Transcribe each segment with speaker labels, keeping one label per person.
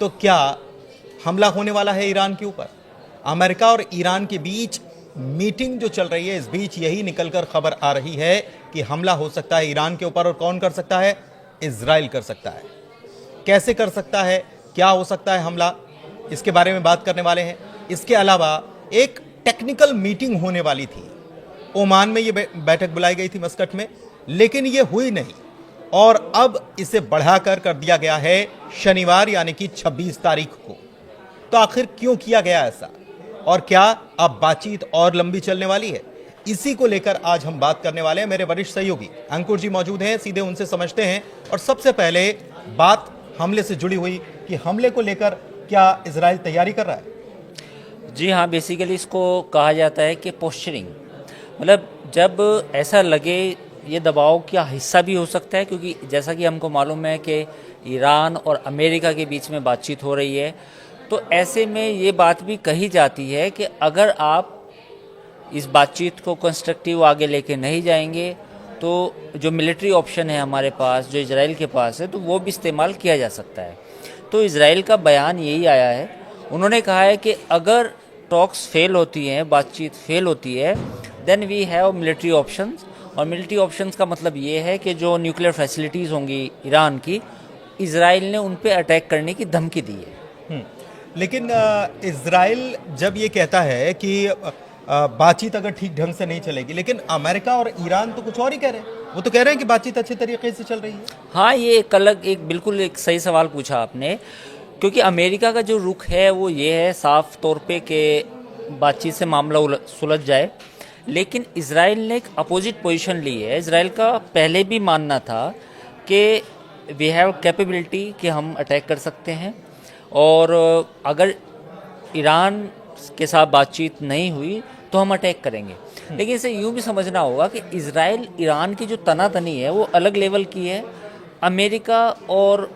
Speaker 1: तो क्या हमला होने वाला है ईरान के ऊपर? अमेरिका और ईरान के बीच मीटिंग जो चल रही है, इस बीच यही निकलकर खबर आ रही है कि हमला हो सकता है ईरान के ऊपर। और कौन कर सकता है? इजराइल कर सकता है। कैसे कर सकता है, क्या हो सकता है हमला, इसके बारे में बात करने वाले हैं। इसके अलावा एक टेक्निकल मीटिंग होने वाली थी ओमान में, ये बैठक बुलाई गई थी मस्कट में, लेकिन ये हुई नहीं और अब इसे बढ़ाकर कर दिया गया है शनिवार यानी कि 26 तारीख को। तो आखिर क्यों किया गया ऐसा और क्या अब बातचीत और लंबी चलने वाली है? इसी को लेकर आज हम बात करने वाले हैं। मेरे वरिष्ठ सहयोगी अंकुर जी मौजूद हैं, सीधे उनसे समझते हैं। और सबसे पहले बात हमले से जुड़ी हुई कि हमले को लेकर क्या इजराइल तैयारी कर रहा है?
Speaker 2: जी हाँ, बेसिकली इसको कहा जाता है कि पोस्चरिंग, मतलब जब ऐसा लगे ये दबाव का हिस्सा भी हो सकता है, क्योंकि जैसा कि हमको मालूम है कि ईरान और अमेरिका के बीच में बातचीत हो रही है, तो ऐसे में ये बात भी कही जाती है कि अगर आप इस बातचीत को कंस्ट्रक्टिव आगे लेके नहीं जाएंगे तो जो मिलिट्री ऑप्शन है हमारे पास, जो इजराइल के पास है, तो वो भी इस्तेमाल किया जा सकता है। तो इजराइल का बयान यही आया है, उन्होंने कहा है कि अगर टॉक्स फेल होती हैं, बातचीत फेल होती है, then we have military options. और मिलिट्री ऑप्शंस का मतलब ये है कि जो न्यूक्लियर फैसिलिटीज़ होंगी ईरान की, इजराइल ने उन पे अटैक करने की धमकी दी है।
Speaker 1: लेकिन इजराइल जब ये कहता है कि बातचीत अगर ठीक ढंग से नहीं चलेगी, लेकिन अमेरिका और ईरान तो कुछ और ही कह रहे हैं। वो तो कह रहे हैं कि बातचीत अच्छे तरीके से चल रही है।
Speaker 2: हाँ, ये एक बिल्कुल एक सही सवाल पूछा आपने, क्योंकि अमेरिका का जो रुख है वो ये है साफ तौर पे कि बातचीत से मामला सुलझ जाए, लेकिन इजराइल ने एक अपोजिट पोजीशन ली है। इजराइल का पहले भी मानना था कि वी हैव कैपेबिलिटी कि हम अटैक कर सकते हैं, और अगर ईरान के साथ बातचीत नहीं हुई तो हम अटैक करेंगे। लेकिन इसे यूँ भी समझना होगा कि इजराइल ईरान की जो तनातनी है वो अलग लेवल की है, अमेरिका और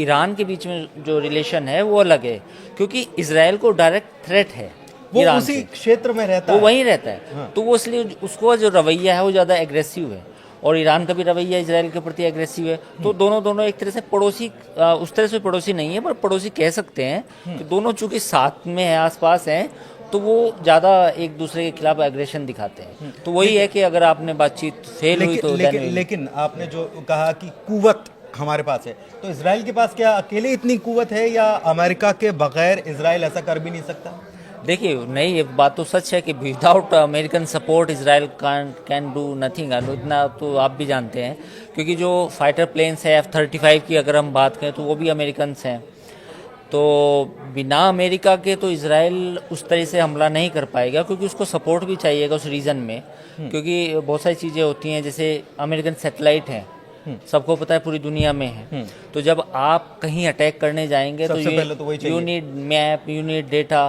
Speaker 2: ईरान के बीच में जो रिलेशन है वो अलग है, क्योंकि इजराइल को डायरेक्ट थ्रेट है,
Speaker 1: वो उसी क्षेत्र में रहता
Speaker 2: है,
Speaker 1: वो
Speaker 2: वहीं रहता है। हाँ। तो वो इसलिए उसको जो रवैया है वो ज़्यादा एग्रेसिव है, और ईरान का भी रवैया इजराइल के प्रति एग्रेसिव है। तो दोनों एक तरह से पड़ोसी, उस तरह से पड़ोसी नहीं है पर पड़ोसी कह सकते हैं कि दोनों चूंकि साथ में है, आसपास हैं, तो वो ज़्यादा एक दूसरे के खिलाफ एग्रेशन दिखाते हैं। तो वही है कि अगर आपने बातचीत फेल हुई तो
Speaker 1: लेकिन आपने जो कहा कि कुव्वत हमारे पास है, तो इजराइल के पास क्या अकेले इतनी कुव्वत है या अमेरिका के बगैर इजराइल ऐसा कर भी नहीं सकता?
Speaker 2: देखिए, नहीं, ये बात तो सच है कि without American support Israel can do nothing. इतना तो आप भी जानते हैं, क्योंकि जो फाइटर प्लेन्स है F-35 की अगर हम बात करें तो वो भी अमेरिकन हैं। तो बिना अमेरिका के तो इजराइल उस तरह से हमला नहीं कर पाएगा, क्योंकि उसको सपोर्ट भी चाहिएगा उस रीजन में, क्योंकि बहुत सारी चीज़ें होती हैं, जैसे अमेरिकन सैटेलाइट हैं, सबको पता है पूरी दुनिया में है। तो जब आप कहीं अटैक करने जाएंगे तो you need map, you need data,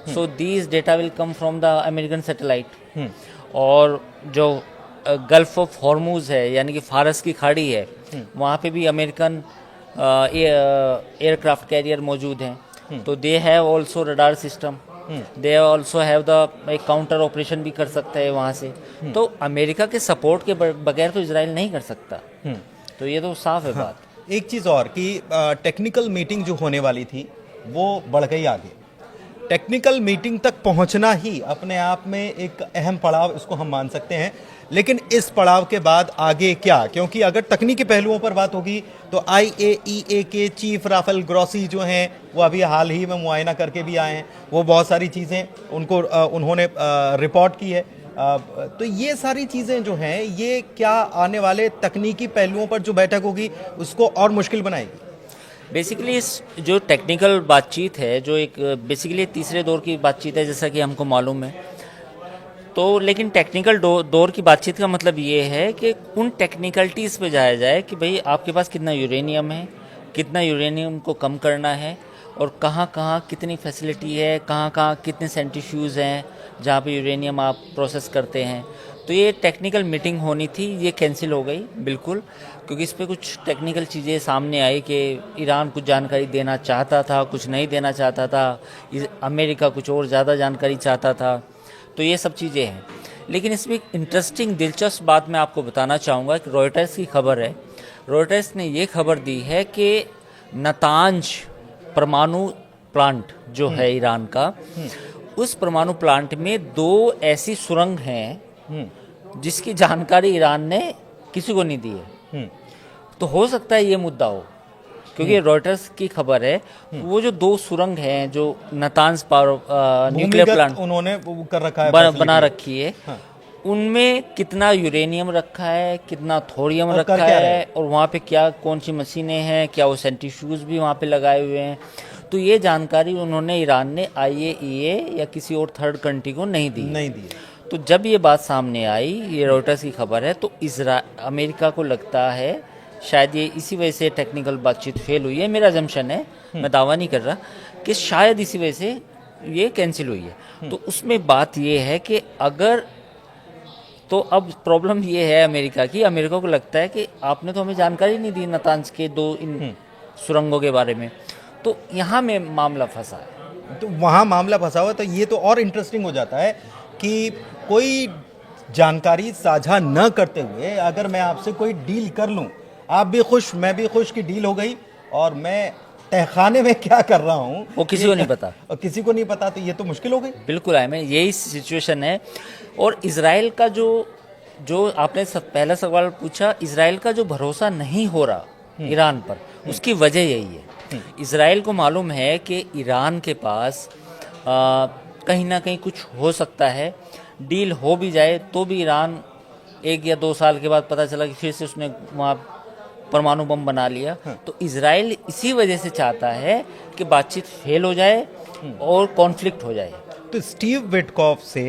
Speaker 2: so these data will come from the American satellite. और जो गल्फ ऑफ हॉर्मूज है यानी कि फारस की खाड़ी है, वहाँ पे भी अमेरिकन एयरक्राफ्ट कैरियर मौजूद हैं। तो they have also radar system, they also have the एक काउंटर ऑपरेशन भी कर सकता है वहाँ से। तो अमेरिका के सपोर्ट के बगैर तो इजराइल नहीं कर सकता। तो ये तो साफ है बात।
Speaker 1: एक चीज़ और कि टेक्निकल मीटिंग जो होने वाली थी वो बढ़ गई आगे। टेक्निकल मीटिंग तक पहुंचना ही अपने आप में एक अहम पड़ाव, इसको हम मान सकते हैं। लेकिन इस पड़ाव के बाद आगे क्या? क्योंकि अगर तकनीकी पहलुओं पर बात होगी तो IAEA के चीफ राफेल ग्रॉसी जो हैं वो अभी हाल ही में मुआयना करके भी आए हैं। वो बहुत सारी चीज़ें उन्होंने रिपोर्ट की है। तो ये सारी चीज़ें जो हैं ये क्या आने वाले तकनीकी पहलुओं पर जो बैठक होगी उसको और मुश्किल बनाएगी?
Speaker 2: बेसिकली इस जो टेक्निकल बातचीत है, जो एक बेसिकली तीसरे दौर की बातचीत है जैसा कि हमको मालूम है, तो लेकिन टेक्निकल दौर की बातचीत का मतलब ये है कि उन टेक्निकलिटीज़ पे जाया जाए कि भाई आपके पास कितना यूरेनियम है, कितना यूरेनियम को कम करना है, और कहाँ कहाँ कितनी फैसिलिटी है, कहाँ कहाँ कितने सेंट्रीफ्यूज हैं जहाँ पे यूरेनियम आप प्रोसेस करते हैं। तो ये टेक्निकल मीटिंग होनी थी, ये कैंसिल हो गई बिल्कुल, क्योंकि इस पे कुछ टेक्निकल चीज़ें सामने आई कि ईरान कुछ जानकारी देना चाहता था, कुछ नहीं देना चाहता था, अमेरिका कुछ और ज़्यादा जानकारी चाहता था। तो ये सब चीज़ें हैं। लेकिन इसमें एक इंटरेस्टिंग दिलचस्प बात मैं आपको बताना चाहूँगा कि रॉयटर्स की खबर है। रॉयटर्स ने ये खबर दी है कि नतांज परमाणु प्लांट जो है ईरान का, उस परमाणु प्लांट में 2 ऐसी सुरंग हैं जिसकी जानकारी ईरान ने किसी को नहीं दी है। तो हो सकता है ये मुद्दा हो, क्योंकि रॉयटर्स की खबर है वो जो 2 सुरंग हैं जो नातांज न्यूक्लियर प्लांट
Speaker 1: उन्होंने वो कर रखा है,
Speaker 2: बना रखी है,
Speaker 1: हाँ।
Speaker 2: उनमें कितना यूरेनियम रखा है, कितना थोरियम
Speaker 1: और
Speaker 2: रखा
Speaker 1: कर क्या रहे
Speaker 2: है,
Speaker 1: हैं?
Speaker 2: और वहाँ पे क्या कौन सी मशीनें हैं, क्या वो सेंट्रीफ्यूज भी वहाँ पे लगाए हुए हैं। तो ये जानकारी उन्होंने ईरान ने IAEA या किसी और थर्ड कंट्री को नहीं दी।
Speaker 1: नहीं दी।
Speaker 2: तो जब ये बात सामने आई, ये रॉयटर्स की खबर है, तो अमेरिका को लगता है शायद ये इसी वजह से टेक्निकल बातचीत फेल हुई है, मेरा जम्पशन है, मैं दावा नहीं कर रहा, कि शायद इसी वजह से ये कैंसिल हुई है। तो उसमें बात ये है कि अगर, तो अब प्रॉब्लम ये है अमेरिका की, अमेरिका को लगता है कि आपने तो हमें जानकारी नहीं दी नातांज के 2 इन सुरंगों के बारे में, तो यहाँ में मामला फंसा है।
Speaker 1: तो वहाँ मामला फंसा हुआ है, तो ये तो और इंटरेस्टिंग हो जाता है कि कोई जानकारी साझा न करते हुए अगर मैं आपसे कोई डील कर लूँ, आप भी खुश मैं भी खुश की डील हो गई, और मैं तहखाने में क्या कर रहा हूँ
Speaker 2: वो किसी को नहीं पता,
Speaker 1: और किसी को नहीं पता, तो ये तो मुश्किल हो गई।
Speaker 2: बिल्कुल है, मैं यही सिचुएशन है। और इजराइल का जो आपने पहला सवाल पूछा, इजराइल का जो भरोसा नहीं हो रहा ईरान पर, उसकी वजह यही है। इजराइल को मालूम है कि ईरान के पास कहीं ना कहीं कुछ हो सकता है, डील हो भी जाए तो भी ईरान 1 या 2 साल के बाद पता चला कि फिर से उसने वहाँ परमाणु बम बना लिया। तो इजराइल इसी वजह से चाहता है कि बातचीत फेल हो जाए और कॉन्फ्लिक्ट हो जाए।
Speaker 1: तो स्टीव विटकॉफ से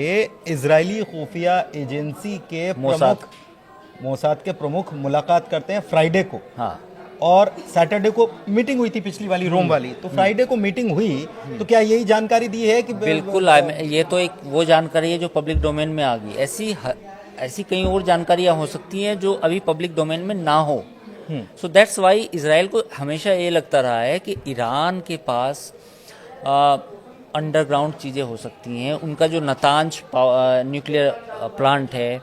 Speaker 1: इजरायली खुफिया एजेंसी के मोसाद के प्रमुख मुलाकात करते हैं फ्राइडे को,
Speaker 2: हाँ,
Speaker 1: और सैटरडे को मीटिंग हुई थी, पिछली वाली रोम वाली, तो फ्राइडे को मीटिंग हुई, तो क्या यही जानकारी दी है कि
Speaker 2: बिल्कुल ये तो एक वो जानकारी है जो पब्लिक डोमेन में आ गई। ऐसी कई और जानकारियां हो सकती हैं जो अभी पब्लिक डोमेन में ना हो। सो दैट्स वाई इजराइल को हमेशा ये लगता रहा है कि ईरान के पास अंडरग्राउंड चीज़ें हो सकती हैं। उनका जो नातांज न्यूक्लियर प्लांट है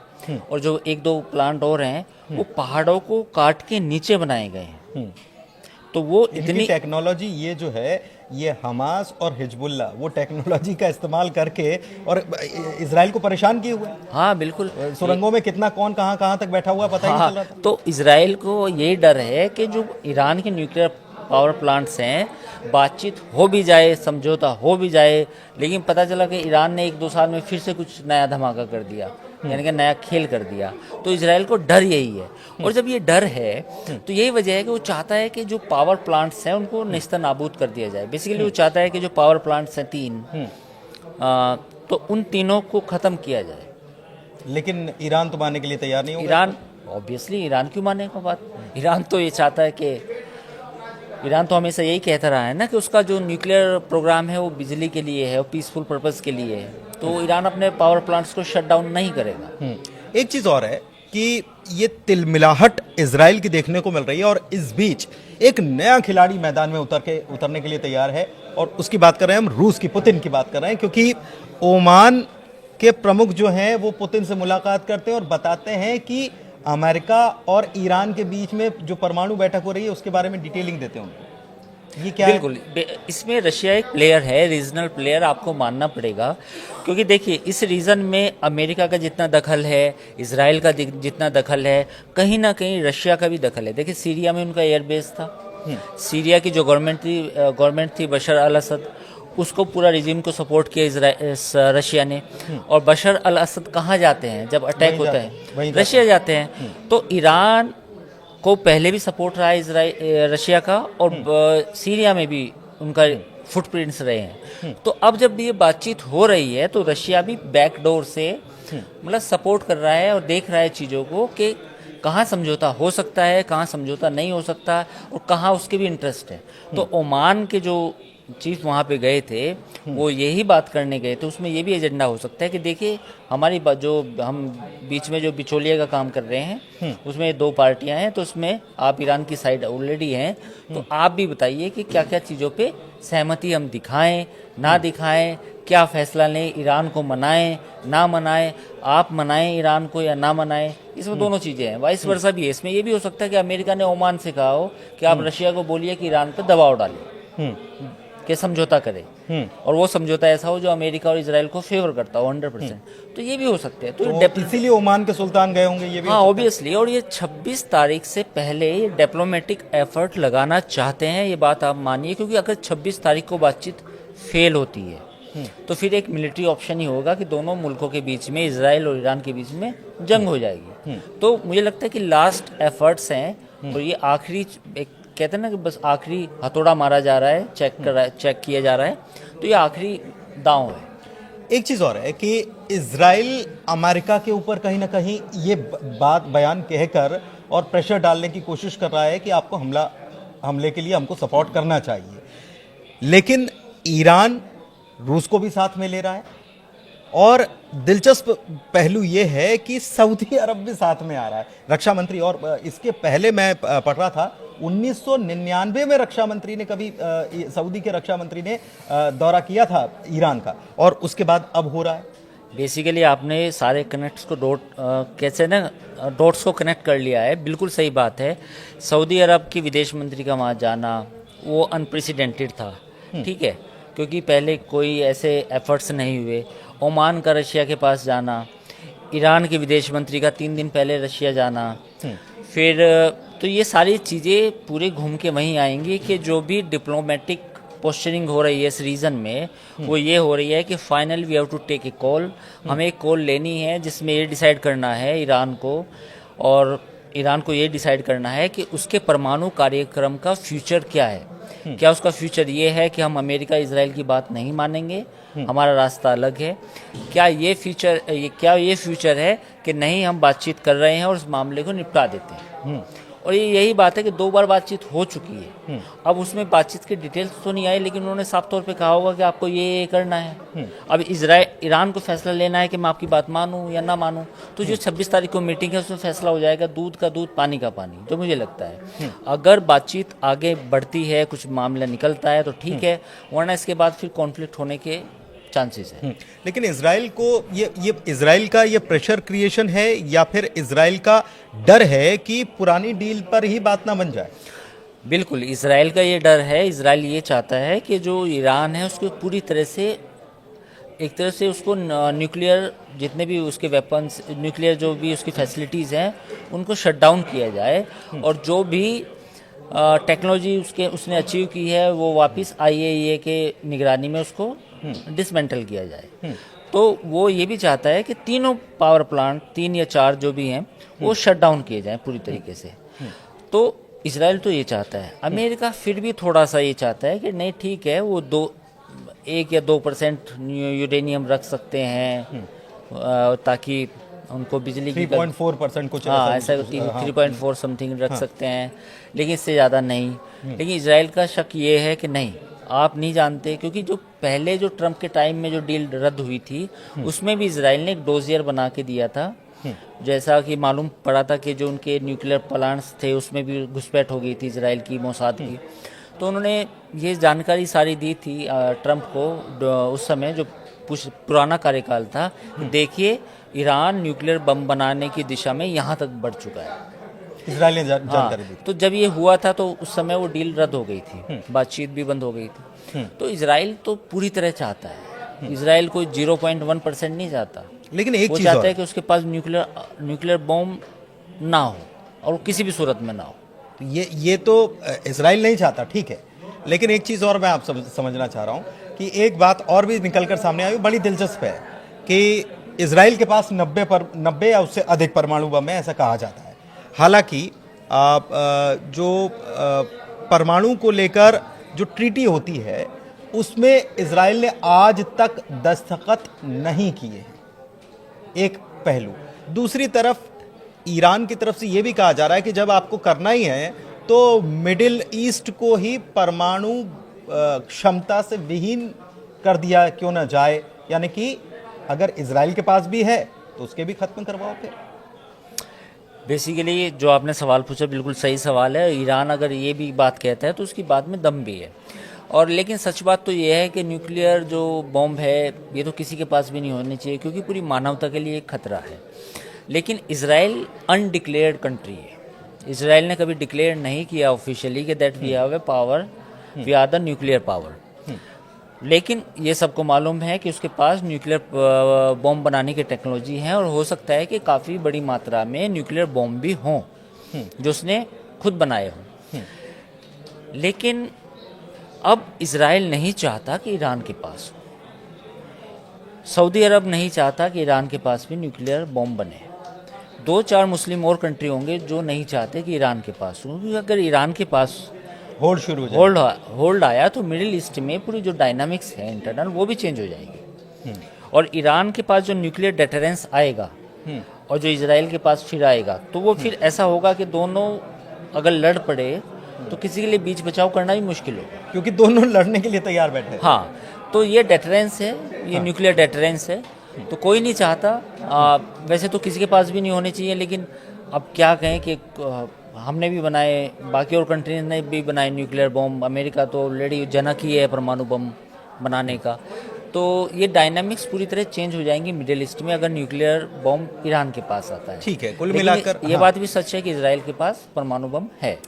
Speaker 2: और जो 1-2 प्लांट और हैं, वो पहाड़ों को काट के नीचे बनाए गए हैं। तो वो इतनी
Speaker 1: टेक्नोलॉजी, ये जो है, ये हमास और हिजबुल्ला वो टेक्नोलॉजी का इस्तेमाल करके और इजराइल को परेशान किए हुए हैं।
Speaker 2: हाँ बिल्कुल,
Speaker 1: सुरंगों में कितना कौन कहाँ तक बैठा हुआ पता ही नहीं चल रहा था।
Speaker 2: तो इजराइल को यही डर है कि जो ईरान के न्यूक्लियर पावर प्लांट्स हैं, बातचीत हो भी जाए, समझौता हो भी जाए, लेकिन पता चला कि ईरान ने 1-2 साल में फिर से कुछ नया धमाका कर दिया, यानी कि नया खेल कर दिया। तो इजराइल को डर यही है, और जब ये डर है तो यही वजह है कि वो चाहता है कि जो पावर प्लांट्स हैं उनको नेस्तनाबूद कर दिया जाए। बेसिकली वो चाहता है कि जो पावर प्लांट्स हैं 3, तो उन तीनों को ख़त्म किया जाए।
Speaker 1: लेकिन ईरान तो मानने के लिए तैयार नहीं होगा।
Speaker 2: ईरान ऑब्वियसली, ईरान क्यों मानेगा बात? ईरान तो ये चाहता है कि, ईरान तो हमेशा यही कहता रहा है ना कि उसका जो न्यूक्लियर प्रोग्राम है वो बिजली के लिए है और पीसफुल पर्पस के लिए है। तो ईरान अपने पावर प्लांट्स को शट डाउन नहीं करेगा।
Speaker 1: एक चीज़ और है कि ये तिलमिलाहट इजराइल की देखने को मिल रही है, और इस बीच एक नया खिलाड़ी मैदान में उतरने के लिए तैयार है, और उसकी बात कर रहे हैं हम, रूस की, पुतिन की बात कर रहे हैं। क्योंकि ओमान के प्रमुख जो हैं वो पुतिन से मुलाकात करते हैं और बताते हैं कि अमेरिका और ईरान के बीच में जो परमाणु बैठक हो रही है उसके बारे में डिटेलिंग देते हैं। ये क्या
Speaker 2: बिल्कुल, इसमें रशिया एक प्लेयर है, रीजनल प्लेयर, आपको मानना पड़ेगा। क्योंकि देखिए, इस रीजन में अमेरिका का जितना दखल है, इजराइल का जितना दखल है, कहीं ना कहीं रशिया का भी दखल है। देखिए, सीरिया में उनका एयरबेस था, सीरिया की जो गवर्नमेंट थी बशर अल असद, उसको पूरा रिजीम को सपोर्ट किया रशिया ने। और बशर अल असद कहाँ जाते हैं जब अटैक होता है? रशिया जाते हैं। तो ईरान को पहले भी सपोर्ट रहा है रशिया का, और सीरिया में भी उनका फुटप्रिंट्स रहे हैं। तो अब जब ये बातचीत हो रही है तो रशिया भी बैकडोर से मतलब सपोर्ट कर रहा है और देख रहा है चीज़ों को कि कहाँ समझौता हो सकता है, कहाँ समझौता नहीं हो सकता, और कहाँ उसके भी इंटरेस्ट है। तो ओमान के जो चीफ वहाँ पे गए थे वो यही बात करने गए थे। उसमें ये भी एजेंडा हो सकता है कि देखिए, हमारी जो हम बीच में जो बिचौलिया का काम कर रहे हैं उसमें 2 पार्टियां हैं, तो उसमें आप ईरान की साइड ऑलरेडी हैं, तो आप भी बताइए कि क्या क्या चीज़ों पे सहमति हम दिखाएं ना दिखाएं, क्या फैसला लें, ईरान को मनाएं ना मनाएं, आप मनाएं ईरान को या ना मनाएं। इसमें दोनों चीज़ें हैं। वाइस वर्सा भी है। इसमें ये भी हो सकता है कि अमेरिका ने ओमान से कहा हो कि आप रशिया को बोलिए कि ईरान पर दबाव डालें। कि समझौता करे और वो समझौता ऐसा हो जो अमेरिका और इजराइल को फेवर करता हो 100%। तो ये भी हो सकते हैं।
Speaker 1: तो इसीलिए ओमान के सुल्तान गए होंगे, ये भी
Speaker 2: हाँ ऑब्वियसली। और ये 26 तारीख से पहले ये डिप्लोमेटिक एफर्ट लगाना चाहते हैं, ये बात आप मानिए, क्योंकि अगर 26 तारीख को बातचीत फेल होती है तो फिर एक मिलिट्री ऑप्शन ही होगा कि दोनों मुल्कों के बीच में, इजराइल और ईरान के बीच में जंग हो जाएगी। तो मुझे लगता है कि लास्ट एफर्ट्स हैं और ये आखिरी, एक कहते हैं ना कि बस आखिरी हथौड़ा मारा जा रहा है, चेक किया जा रहा है, तो ये आखिरी दांव है।
Speaker 1: एक चीज और है कि इजराइल अमेरिका के ऊपर कहीं ना कहीं ये बात बयान कहकर और प्रेशर डालने की कोशिश कर रहा है कि आपको हमले के लिए हमको सपोर्ट करना चाहिए, लेकिन ईरान रूस को भी साथ में ले रहा है और दिलचस्प पहलू ये है कि सऊदी अरब भी साथ में आ रहा है रक्षा मंत्री। और इसके पहले मैं पढ़ रहा था 1999 में रक्षा मंत्री ने कभी सऊदी के रक्षा मंत्री ने दौरा किया था ईरान का, और उसके बाद अब हो रहा है।
Speaker 2: बेसिकली आपने सारे कनेक्ट्स को डॉट्स को कनेक्ट कर लिया है, बिल्कुल सही बात है। सऊदी अरब की विदेश मंत्री का वहाँ जाना वो अनप्रेसिडेंटेड था, ठीक है, क्योंकि पहले कोई ऐसे एफर्ट्स नहीं हुए। ओमान का रशिया के पास जाना, ईरान के विदेश मंत्री का 3 दिन पहले रशिया जाना, फिर तो ये सारी चीज़ें पूरे घूम के वहीं आएंगी कि जो भी डिप्लोमेटिक पोस्चरिंग हो रही है इस रीजन में, वो ये हो रही है कि final we have to take a call. हमें एक कॉल लेनी है जिसमें ये डिसाइड करना है ईरान को ये डिसाइड करना है कि उसके परमाणु कार्यक्रम का फ्यूचर क्या है। क्या उसका फ्यूचर ये है कि हम अमेरिका इजराइल की बात नहीं मानेंगे, हमारा रास्ता अलग है? क्या ये फ्यूचर है कि नहीं, हम बातचीत कर रहे हैं और उस मामले को निपटा देते हैं? और ये यही बात है कि 2 बार बातचीत हो चुकी है। अब उसमें बातचीत की डिटेल्स तो नहीं आई, लेकिन उन्होंने साफ तौर पे कहा होगा कि आपको ये करना है। अब ईरान को फैसला लेना है कि मैं आपकी बात मानूं या ना मानूं। तो जो 26 तारीख को मीटिंग है उसमें फैसला हो जाएगा, दूध का दूध पानी का पानी, जो मुझे लगता है। अगर बातचीत आगे बढ़ती है, कुछ मामला निकलता है तो ठीक है, वरना इसके बाद फिर कॉन्फ्लिक्ट होने के चांसेस है।
Speaker 1: लेकिन इजराइल को ये इजराइल का ये प्रेशर क्रिएशन है या फिर इजराइल का डर है कि पुरानी डील पर ही बात ना बन जाए?
Speaker 2: बिल्कुल इजराइल का ये डर है। इजराइल ये चाहता है कि जो ईरान है उसको पूरी तरह से, एक तरह से उसको न्यूक्लियर, जितने भी उसके वेपन्स, न्यूक्लियर जो भी उसकी फैसिलिटीज़ हैं, उनको शट डाउन किया जाए और जो भी टेक्नोलॉजी उसने अचीव की है वो वापस IAEA के निगरानी में उसको डिसमेंटल किया जाए। तो वो ये भी चाहता है कि तीनों पावर प्लांट, 3 या 4 जो भी हैं, वो शट डाउन किए जाएं पूरी तरीके से। तो इजराइल तो ये चाहता है। अमेरिका फिर भी थोड़ा सा ये चाहता है कि नहीं ठीक है, वो 1 या 2% यूरेनियम रख सकते हैं ताकि उनको बिजली की
Speaker 1: 3.4% कुछ
Speaker 2: ऐसा 3.4 समथिंग रख सकते हैं, लेकिन इससे ज़्यादा नहीं। लेकिन इजराइल का शक ये है कि नहीं, आप नहीं जानते, क्योंकि जो पहले जो ट्रंप के टाइम में जो डील रद्द हुई थी उसमें भी इजराइल ने एक डोजियर बना के दिया था। जैसा कि मालूम पड़ा था कि जो उनके न्यूक्लियर प्लांट्स थे उसमें भी घुसपैठ हो गई थी इजराइल की, मोसाद की। तो उन्होंने ये जानकारी सारी दी थी ट्रंप को उस समय, जो पुराना कार्यकाल था। देखिए ईरान न्यूक्लियर बम बनाने की दिशा में यहाँ तक बढ़ चुका है।
Speaker 1: इजराइल ने जानकारी दी।
Speaker 2: तो जब ये हुआ था तो उस समय वो डील रद्द हो गई थी, बातचीत भी बंद हो गई थी। तो इजराइल तो पूरी तरह चाहता है, इजराइल कोई 0.1% नहीं चाहता,
Speaker 1: लेकिन एक
Speaker 2: वो
Speaker 1: चीज
Speaker 2: चाहता है कि उसके पास न्यूक्लियर बॉम्ब ना हो और किसी भी सूरत में ना हो।
Speaker 1: ये तो इजराइल नहीं चाहता, ठीक है, लेकिन एक चीज और मैं आप समझना चाह रहा हूं कि एक बात और भी निकलकर सामने आई, बड़ी दिलचस्प है कि इजराइल के पास 90 या उससे अधिक परमाणु बम है, ऐसा कहा जाता है। हालांकि जो परमाणु को लेकर जो ट्रीटी होती है उसमें इजराइल ने आज तक दस्तखत नहीं किए हैं, एक पहलू। दूसरी तरफ ईरान की तरफ से यह भी कहा जा रहा है कि जब आपको करना ही है तो मिडिल ईस्ट को ही परमाणु क्षमता से विहीन कर दिया क्यों ना जाए, यानी कि अगर इजराइल के पास भी है तो उसके भी खत्म करवाओ। फिर
Speaker 2: बेसिकली जो आपने सवाल पूछा बिल्कुल सही सवाल है। ईरान अगर ये भी बात कहता है तो उसकी बात में दम भी है। और लेकिन सच बात तो ये है कि न्यूक्लियर जो बॉम्ब है ये तो किसी के पास भी नहीं होनी चाहिए, क्योंकि पूरी मानवता के लिए एक खतरा है। लेकिन इजराइल अनडिक्लेयर्ड कंट्री है। इजराइल ने कभी डिक्लेयर नहीं किया ऑफिशियली कि that we have a power we are the nuclear power. लेकिन ये सबको मालूम है कि उसके पास न्यूक्लियर बॉम्ब बनाने की टेक्नोलॉजी है और हो सकता है कि काफ़ी बड़ी मात्रा में न्यूक्लियर बॉम्ब भी हों जो उसने खुद बनाए हों। लेकिन अब इजराइल नहीं चाहता कि ईरान के पास हो, सऊदी अरब नहीं चाहता कि ईरान के पास भी न्यूक्लियर बॉम्ब बने। 2-4 मुस्लिम और कंट्री होंगे जो नहीं चाहते कि ईरान के पास हो, क्योंकि अगर ईरान के पास
Speaker 1: होल्ड शुरू हो जाए,
Speaker 2: होल्ड आया तो मिडिल ईस्ट में पूरी जो डायनामिक्स है इंटरनल वो भी चेंज हो जाएगी। और ईरान के पास जो न्यूक्लियर डेटरेंस आएगा और जो इजराइल के पास फिर आएगा, तो वो फिर ऐसा होगा कि दोनों अगर लड़ पड़े तो किसी के लिए बीच बचाव करना भी मुश्किल होगा,
Speaker 1: क्योंकि दोनों लड़ने के लिए तैयार बैठे हैं।
Speaker 2: हाँ, तो ये डेटरेंस है, ये न्यूक्लियर डेटरेंस है, तो कोई नहीं चाहता। वैसे तो किसी के पास भी नहीं होने चाहिए, लेकिन अब क्या कहें कि हमने भी बनाए, बाकी और कंट्री ने भी बनाए न्यूक्लियर बॉम्ब। अमेरिका तो ऑलरेडी जनक ही है परमाणु बम बनाने का। तो ये डायनामिक्स पूरी तरह चेंज हो जाएंगी मिडिल ईस्ट में अगर न्यूक्लियर बॉम्ब ईरान के पास आता है।
Speaker 1: ठीक है, कुल
Speaker 2: लेकिन
Speaker 1: मिलाकर
Speaker 2: ये बात भी सच है कि इजराइल के पास परमाणु बम है।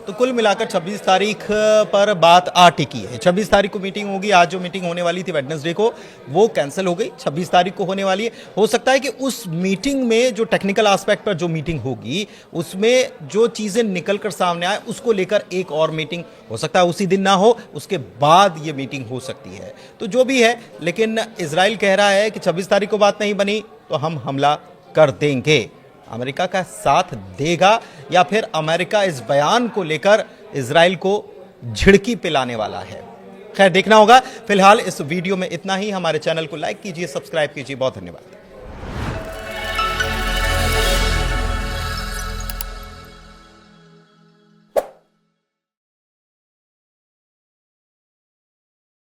Speaker 1: तो कुल मिलाकर 26 तारीख पर बात आ टिकी है। 26 तारीख को मीटिंग होगी। आज जो मीटिंग होने वाली थी वेडनेसडे को, वो कैंसिल हो गई, 26 तारीख को होने वाली है। हो सकता है कि उस मीटिंग में जो टेक्निकल एस्पेक्ट पर जो मीटिंग होगी उसमें जो चीजें निकल कर सामने आए उसको लेकर एक और मीटिंग हो सकता है उसी दिन ना हो, उसके बाद ये मीटिंग हो सकती है। तो जो भी है, लेकिन इजराइल कह रहा है कि 26 तारीख को बात नहीं बनी तो हम हमला कर देंगे। अमेरिका का साथ देगा या फिर अमेरिका इस बयान को लेकर इजराइल को झिड़की पिलाने वाला है, खैर देखना होगा। फिलहाल इस वीडियो में इतना ही। हमारे चैनल को लाइक कीजिए, सब्सक्राइब कीजिए। बहुत धन्यवाद।